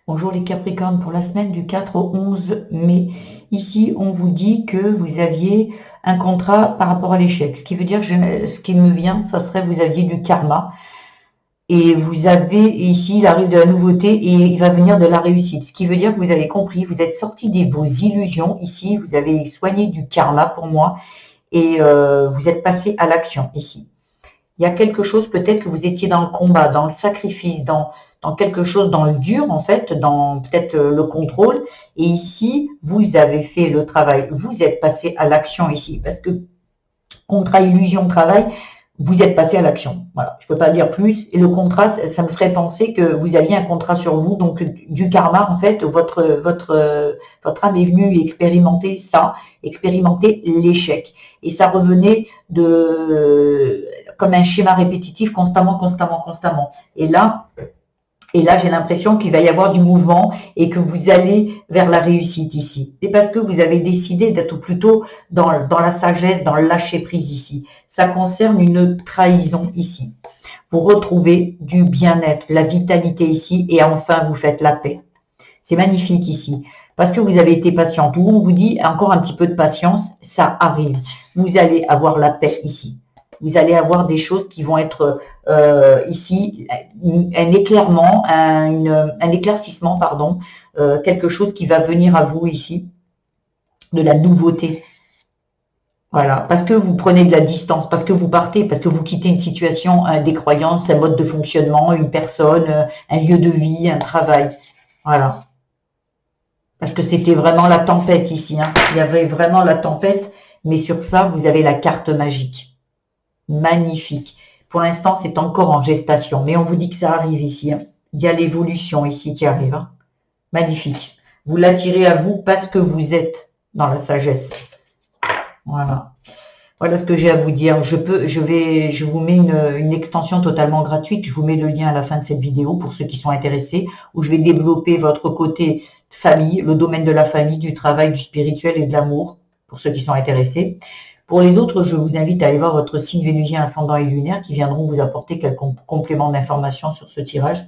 Bonjour les Capricornes, pour la semaine du 4 au 11 mai. Ici, on vous dit que vous aviez un contrat par rapport à l'échec. Ce qui veut dire, ce qui me vient, ça serait vous aviez du karma. Et vous avez, ici, il arrive de la nouveauté et il va venir de la réussite. Ce qui veut dire que vous avez compris, vous êtes sorti de vos illusions. Ici, vous avez soigné du karma pour moi et vous êtes passé à l'action ici. Il y a quelque chose, peut-être que vous étiez dans le combat, dans le sacrifice, dans quelque chose, dans le dur en fait, dans peut-être le contrôle. Et ici, vous avez fait le travail, vous êtes passé à l'action ici, parce que contrat, illusion, travail, vous êtes passé à l'action. Voilà, je ne peux pas dire plus. Et le contrat, ça me ferait penser que vous aviez un contrat sur vous, donc du karma en fait, votre âme est venue expérimenter ça, expérimenter l'échec. Et ça revenait comme un schéma répétitif constamment, constamment, constamment. Et là, j'ai l'impression qu'il va y avoir du mouvement et que vous allez vers la réussite ici. C'est parce que vous avez décidé d'être plutôt dans la sagesse, dans le lâcher-prise ici. Ça concerne une trahison ici. Vous retrouvez du bien-être, la vitalité ici et enfin vous faites la paix. C'est magnifique ici. Parce que vous avez été patiente. Ou on vous dit encore un petit peu de patience, ça arrive. Vous allez avoir la paix ici. Vous allez avoir des choses qui vont être ici, un éclairement, un éclaircissement, pardon, quelque chose qui va venir à vous ici, de la nouveauté. Voilà, parce que vous prenez de la distance, parce que vous partez, parce que vous quittez une situation, des croyances, un mode de fonctionnement, une personne, un lieu de vie, un travail. Voilà. Parce que c'était vraiment la tempête ici. Hein. Il y avait vraiment la tempête, mais sur ça, vous avez la carte magique. Magnifique. Pour l'instant, c'est encore en gestation, mais on vous dit que ça arrive ici. Hein. Il y a l'évolution ici qui arrive. Hein. Magnifique. Vous l'attirez à vous parce que vous êtes dans la sagesse. Voilà. Voilà ce que j'ai à vous dire. Je vous mets une extension totalement gratuite. Je vous mets le lien à la fin de cette vidéo pour ceux qui sont intéressés, où je vais développer votre côté famille, le domaine de la famille, du travail, du spirituel et de l'amour, pour ceux qui sont intéressés. Pour les autres, je vous invite à aller voir votre signe vénusien, ascendant et lunaire qui viendront vous apporter quelques compléments d'information sur ce tirage.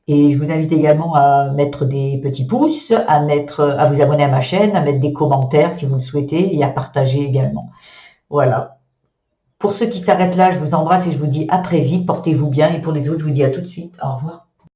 Et je vous invite également à mettre des petits pouces, à vous abonner à ma chaîne, à mettre des commentaires si vous le souhaitez et à partager également. Voilà. Pour ceux qui s'arrêtent là, je vous embrasse et je vous dis à très vite. Portez-vous bien. Et pour les autres, je vous dis à tout de suite. Au revoir.